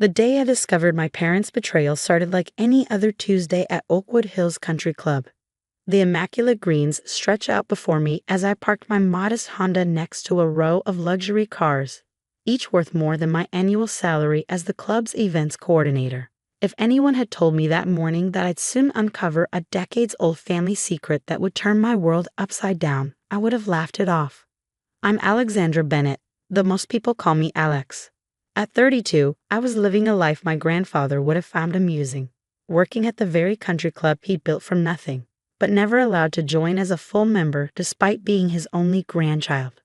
The day I discovered my parents' betrayal started like any other Tuesday at Oakwood Hills Country Club. The immaculate greens stretched out before me as I parked my modest Honda next to a row of luxury cars, each worth more than my annual salary as the club's events coordinator. If anyone had told me that morning that I'd soon uncover a decades-old family secret that would turn my world upside down, I would have laughed it off. I'm Alexandra Bennett, though most people call me Alex. At 32, I was living a life my grandfather would have found amusing, working at the very country club he'd built from nothing, but never allowed to join as a full member despite being his only grandchild.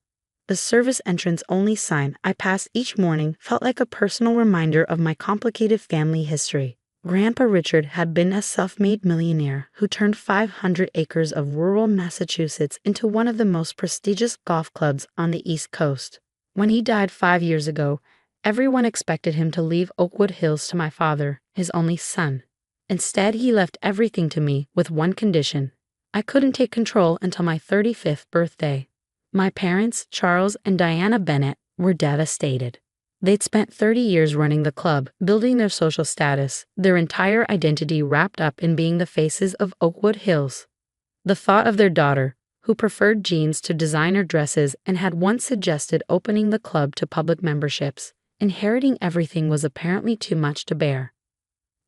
The service entrance-only sign I passed each morning felt like a personal reminder of my complicated family history. Grandpa Richard had been a self-made millionaire who turned 500 acres of rural Massachusetts into one of the most prestigious golf clubs on the East Coast. When he died 5 years ago, everyone expected him to leave Oakwood Hills to my father, his only son. Instead, he left everything to me with one condition. I couldn't take control until my 35th birthday. My parents, Charles and Diana Bennett, were devastated. They'd spent 30 years running the club, building their social status, their entire identity wrapped up in being the faces of Oakwood Hills. The thought of their daughter, who preferred jeans to designer dresses and had once suggested opening the club to public memberships, inheriting everything was apparently too much to bear.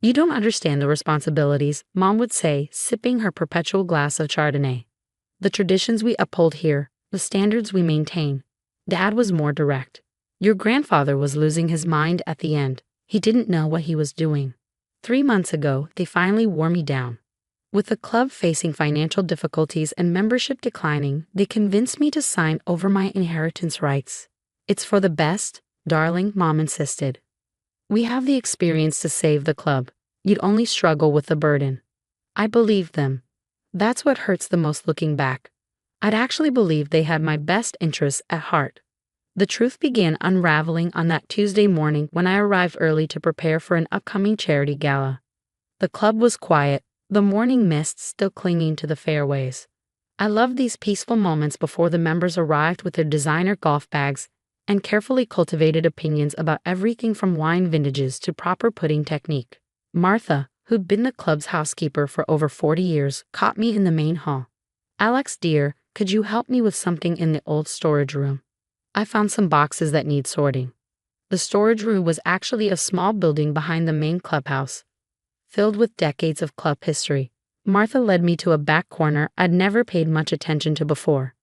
"You don't understand the responsibilities," Mom would say, sipping her perpetual glass of Chardonnay. "The traditions we uphold here, the standards we maintain." Dad was more direct. "Your grandfather was losing his mind at the end. He didn't know what he was doing." 3 months ago, they finally wore me down. With the club facing financial difficulties and membership declining, they convinced me to sign over my inheritance rights. "It's for the best, darling," Mom insisted. "We have the experience to save the club. You'd only struggle with the burden." I believed them. That's what hurts the most looking back. I'd actually believed they had my best interests at heart. The truth began unraveling on that Tuesday morning when I arrived early to prepare for an upcoming charity gala. The club was quiet, the morning mist still clinging to the fairways. I loved these peaceful moments before the members arrived with their designer golf bags and carefully cultivated opinions about everything from wine vintages to proper putting technique. Martha, who'd been the club's housekeeper for over 40 years, caught me in the main hall. "Alex, dear, could you help me with something in the old storage room? I found some boxes that need sorting." The storage room was actually a small building behind the main clubhouse, filled with decades of club history. Martha led me to a back corner I'd never paid much attention to before.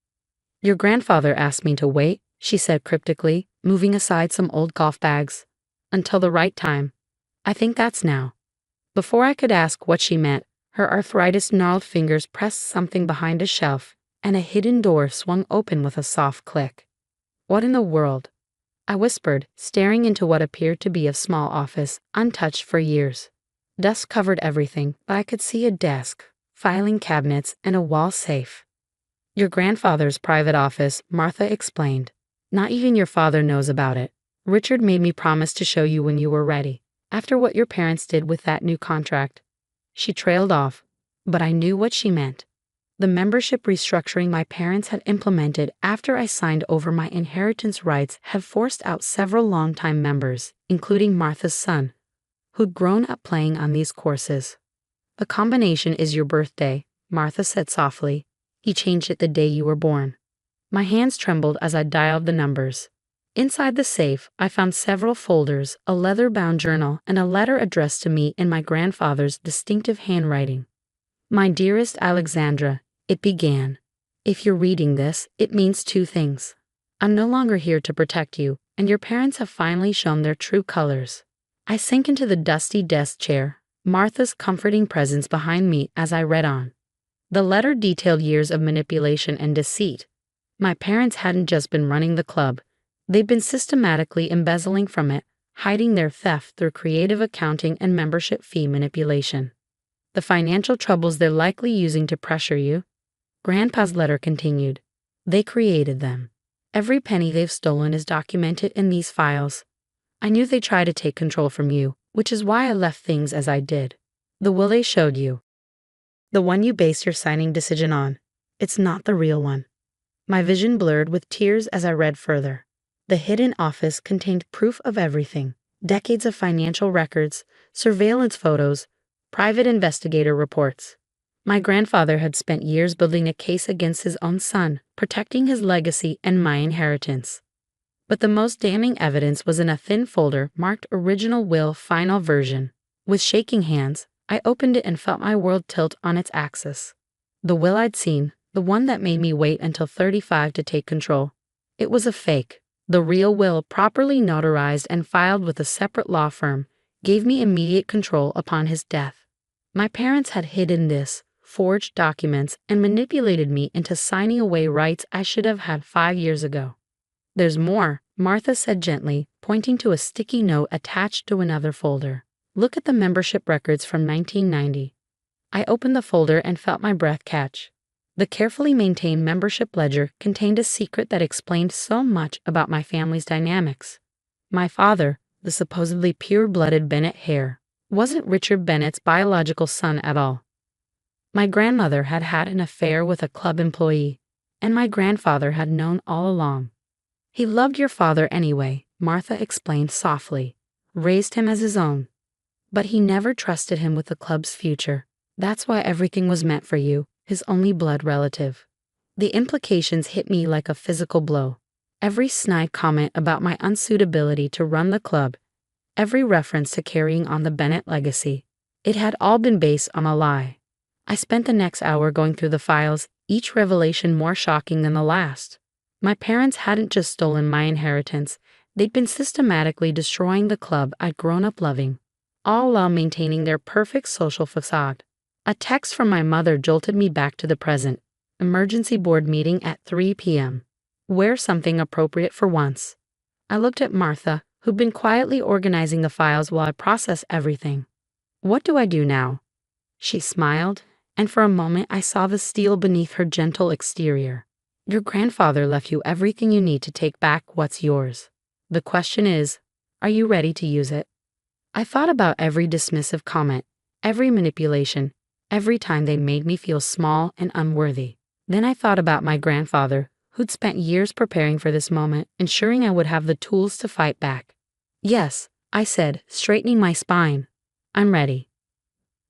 "Your grandfather asked me to wait," she said cryptically, moving aside some old golf bags. "Until the right time. I think that's now." Before I could ask what she meant, her arthritis-gnarled fingers pressed something behind a shelf, and a hidden door swung open with a soft click. "What in the world?" I whispered, staring into what appeared to be a small office, untouched for years. Dust covered everything, but I could see a desk, filing cabinets, and a wall safe. "Your grandfather's private office," Martha explained. "Not even your father knows about it. Richard made me promise to show you when you were ready, after what your parents did with that new contract." She trailed off, but I knew what she meant. The membership restructuring my parents had implemented after I signed over my inheritance rights had forced out several longtime members, including Martha's son, who'd grown up playing on these courses. "The combination is your birthday," Martha said softly. "He changed it the day you were born." My hands trembled as I dialed the numbers. Inside the safe, I found several folders, a leather-bound journal, and a letter addressed to me in my grandfather's distinctive handwriting. "My dearest Alexandra," it began. "If you're reading this, it means 2 things. I'm no longer here to protect you, and your parents have finally shown their true colors." I sank into the dusty desk chair, Martha's comforting presence behind me as I read on. The letter detailed years of manipulation and deceit. My parents hadn't just been running the club. They'd been systematically embezzling from it, hiding their theft through creative accounting and membership fee manipulation. "The financial troubles they're likely using to pressure you," Grandpa's letter continued. "They created them. Every penny they've stolen is documented in these files. I knew they'd try to take control from you, which is why I left things as I did. The will they showed you, the one you base your signing decision on, it's not the real one." My vision blurred with tears as I read further. The hidden office contained proof of everything: decades of financial records, surveillance photos, private investigator reports. My grandfather had spent years building a case against his own son, protecting his legacy and my inheritance. But the most damning evidence was in a thin folder marked Original Will Final Version. With shaking hands, I opened it and felt my world tilt on its axis. The will I'd seen, the one that made me wait until 35 to take control. It was a fake. The real will, properly notarized and filed with a separate law firm, gave me immediate control upon his death. My parents had hidden this, forged documents, and manipulated me into signing away rights I should have had 5 years ago. "There's more," Martha said gently, pointing to a sticky note attached to another folder. "Look at the membership records from 1990. I opened the folder and felt my breath catch. The carefully maintained membership ledger contained a secret that explained so much about my family's dynamics. My father, the supposedly pure-blooded Bennett Hare, wasn't Richard Bennett's biological son at all. My grandmother had had an affair with a club employee, and my grandfather had known all along. He loved your father anyway, Martha explained softly, raised him as his own. But he never trusted him with the club's future. That's why everything was meant for you, his only blood relative." The implications hit me like a physical blow. Every snide comment about my unsuitability to run the club, every reference to carrying on the Bennett legacy, it had all been based on a lie. I spent the next hour going through the files, each revelation more shocking than the last. My parents hadn't just stolen my inheritance, they'd been systematically destroying the club I'd grown up loving, all while maintaining their perfect social facade. A text from my mother jolted me back to the present. Emergency board meeting at 3 p.m. Wear something appropriate for once. I looked at Martha, who'd been quietly organizing the files while I processed everything. "What do I do now?" She smiled, and for a moment I saw the steel beneath her gentle exterior. "Your grandfather left you everything you need to take back what's yours. The question is, are you ready to use it?" I thought about every dismissive comment, every manipulation, every time they made me feel small and unworthy. Then I thought about my grandfather, who'd spent years preparing for this moment, ensuring I would have the tools to fight back. "Yes," I said, straightening my spine. "I'm ready."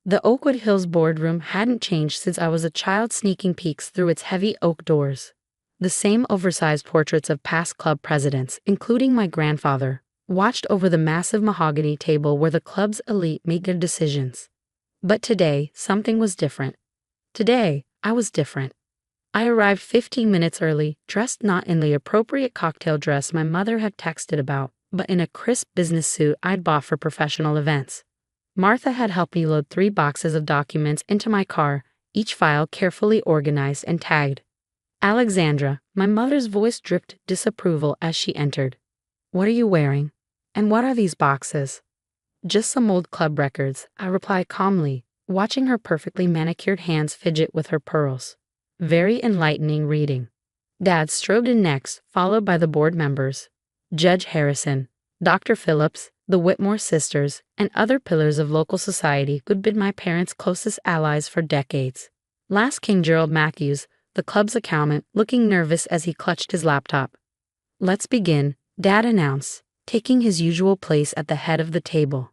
The Oakwood Hills boardroom hadn't changed since I was a child sneaking peeks through its heavy oak doors. The same oversized portraits of past club presidents, including my grandfather, watched over the massive mahogany table where the club's elite made their decisions. But today, something was different. Today, I was different. I arrived 15 minutes early, dressed not in the appropriate cocktail dress my mother had texted about, but in a crisp business suit I'd bought for professional events. Martha had helped me load 3 boxes of documents into my car, each file carefully organized and tagged. "Alexandra," my mother's voice dripped disapproval as she entered. "What are you wearing? And what are these boxes?" "Just some old club records," I replied calmly, watching her perfectly manicured hands fidget with her pearls. Very enlightening reading. Dad strode in next, followed by the board members. Judge Harrison, Dr. Phillips, the Whitmore sisters, and other pillars of local society who'd been my parents' closest allies for decades. Last King Gerald Matthews, the club's accountant, looking nervous as he clutched his laptop. "Let's begin," Dad announced, taking his usual place at the head of the table.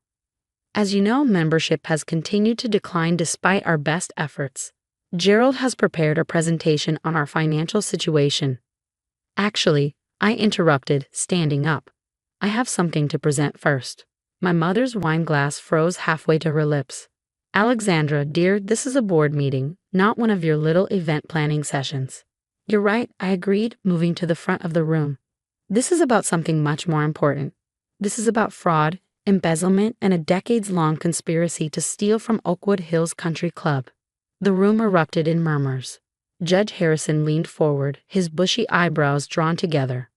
"As you know, membership has continued to decline despite our best efforts. Gerald has prepared a presentation on our financial situation." "Actually," I interrupted, standing up. "I have something to present first." My mother's wine glass froze halfway to her lips. "Alexandra, dear, this is a board meeting, not one of your little event planning sessions." "You're right," I agreed, moving to the front of the room. "This is about something much more important. This is about fraud, embezzlement, and a decades-long conspiracy to steal from Oakwood Hills Country Club." The room erupted in murmurs. Judge Harrison leaned forward, his bushy eyebrows drawn together.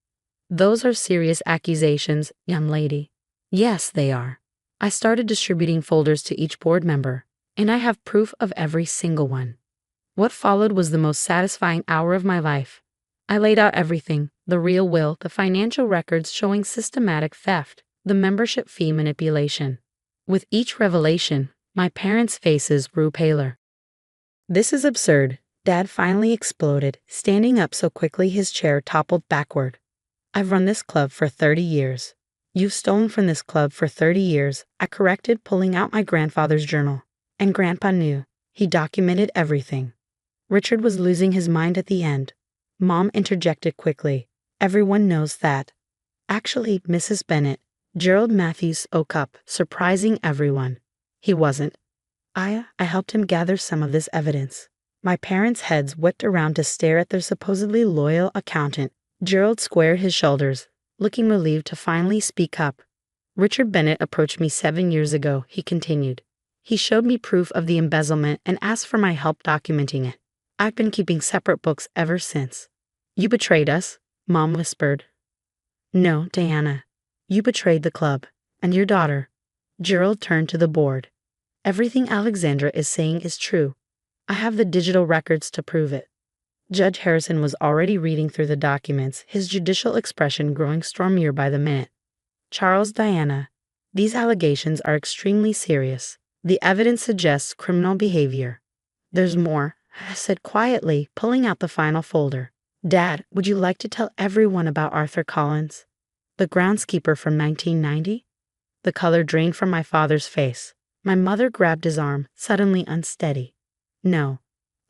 "Those are serious accusations, young lady." "Yes, they are." I started distributing folders to each board member, and I have proof of every single one. What followed was the most satisfying hour of my life. I laid out everything: the real will, the financial records showing systematic theft, the membership fee manipulation. With each revelation, my parents' faces grew paler. "This is absurd," Dad finally exploded, standing up so quickly his chair toppled backward. "I've run this club for 30 years. "You've stolen from this club for 30 years, I corrected, pulling out my grandfather's journal. And Grandpa knew. He documented everything." Richard was losing his mind at the end. Mom interjected quickly. "Everyone knows that." "Actually, Mrs. Bennet," Gerald Matthews spoke up, surprising everyone. "He wasn't. I helped him gather some of this evidence." My parents' heads whipped around to stare at their supposedly loyal accountant. Gerald squared his shoulders, looking relieved to finally speak up. "Richard Bennet approached me 7 years ago," he continued. "He showed me proof of the embezzlement and asked for my help documenting it. I've been keeping separate books ever since." "You betrayed us," Mom whispered. "No, Diana. You betrayed the club. And your daughter." Gerald turned to the board. "Everything Alexandra is saying is true. I have the digital records to prove it." Judge Harrison was already reading through the documents, his judicial expression growing stormier by the minute. "Charles, Diana, these allegations are extremely serious. The evidence suggests criminal behavior." "There's more," I said quietly, pulling out the final folder. "Dad, would you like to tell everyone about Arthur Collins, the groundskeeper from 1990? The color drained from my father's face. My mother grabbed his arm, suddenly unsteady. "No,"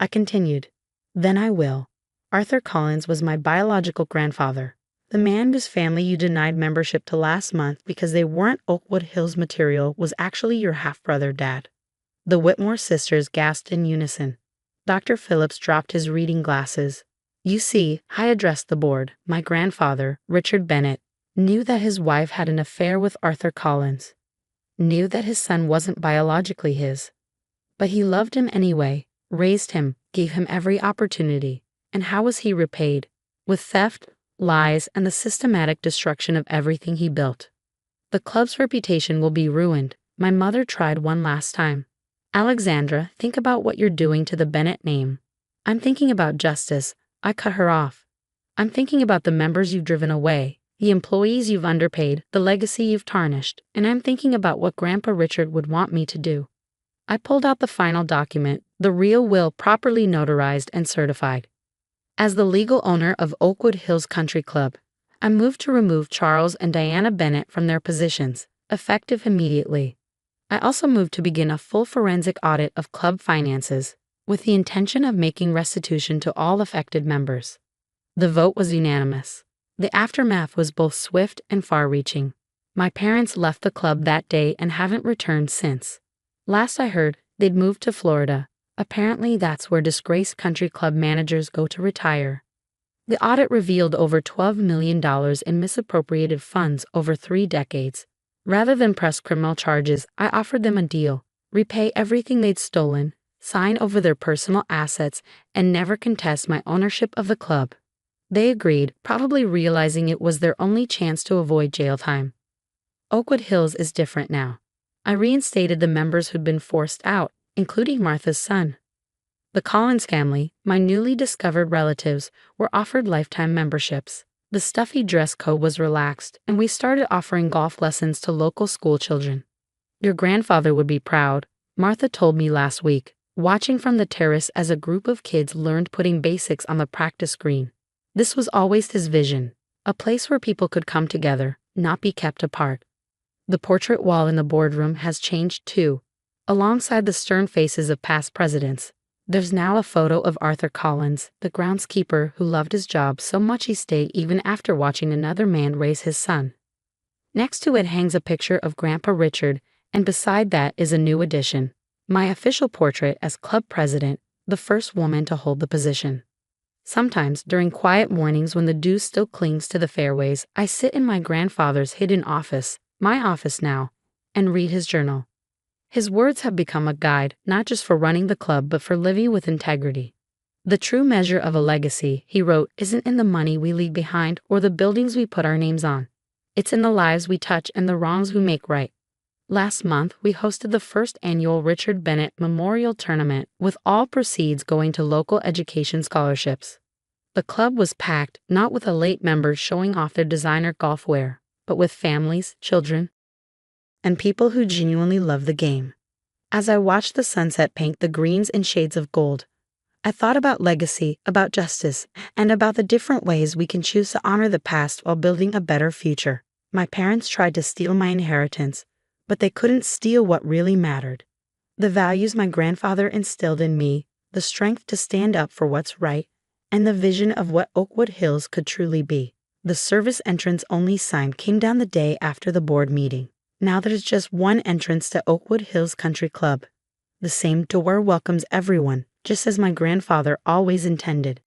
I continued. "Then I will. Arthur Collins was my biological grandfather, the man whose family you denied membership to last month because they weren't Oakwood Hills material was actually your half-brother, Dad." The Whitmore sisters gasped in unison. Dr. Phillips dropped his reading glasses. "You see," I addressed the board, "my grandfather, Richard Bennet, knew that his wife had an affair with Arthur Collins. Knew that his son wasn't biologically his. But he loved him anyway, raised him, gave him every opportunity. And how was he repaid? With theft, lies, and the systematic destruction of everything he built. The club's reputation will be ruined. My mother tried one last time. Alexandra, think about what you're doing to the Bennet name." "I'm thinking about justice," I cut her off. "I'm thinking about the members you've driven away, the employees you've underpaid, the legacy you've tarnished, and I'm thinking about what Grandpa Richard would want me to do." I pulled out the final document, the real will properly notarized and certified. As the legal owner of Oakwood Hills Country Club, I moved to remove Charles and Diana Bennet from their positions, effective immediately. I also moved to begin a full forensic audit of club finances, with the intention of making restitution to all affected members. The vote was unanimous. The aftermath was both swift and far-reaching. My parents left the club that day and haven't returned since. Last I heard, they'd moved to Florida. Apparently that's where disgraced country club managers go to retire. The audit revealed over $12 million in misappropriated funds over 3 decades. Rather than press criminal charges, I offered them a deal: repay everything they'd stolen, sign over their personal assets, and never contest my ownership of the club. They agreed, probably realizing it was their only chance to avoid jail time. Oakwood Hills is different now. I reinstated the members who'd been forced out, including Martha's son. The Collins family, my newly discovered relatives, were offered lifetime memberships. The stuffy dress code was relaxed, and we started offering golf lessons to local school children. "Your grandfather would be proud," Martha told me last week, watching from the terrace as a group of kids learned putting basics on the practice green. This was always his vision, a place where people could come together, not be kept apart. The portrait wall in the boardroom has changed too. Alongside the stern faces of past presidents, there's now a photo of Arthur Collins, the groundskeeper who loved his job so much he stayed even after watching another man raise his son. Next to it hangs a picture of Grandpa Richard, and beside that is a new addition: my official portrait as club president, the first woman to hold the position. Sometimes, during quiet mornings when the dew still clings to the fairways, I sit in my grandfather's hidden office, my office now, and read his journal. His words have become a guide, not just for running the club but for living with integrity. "The true measure of a legacy," he wrote, "isn't in the money we leave behind or the buildings we put our names on. It's in the lives we touch and the wrongs we make right." Last month, we hosted the first annual Richard Bennet Memorial Tournament, with all proceeds going to local education scholarships. The club was packed, not with the late members showing off their designer golf wear, but with families, children, and people who genuinely love the game. As I watched the sunset paint the greens in shades of gold, I thought about legacy, about justice, and about the different ways we can choose to honor the past while building a better future. My parents tried to steal my inheritance, but they couldn't steal what really mattered. The values my grandfather instilled in me, the strength to stand up for what's right, and the vision of what Oakwood Hills could truly be. The service entrance only sign came down the day after the board meeting. Now there's just one entrance to Oakwood Hills Country Club. The same door welcomes everyone, just as my grandfather always intended.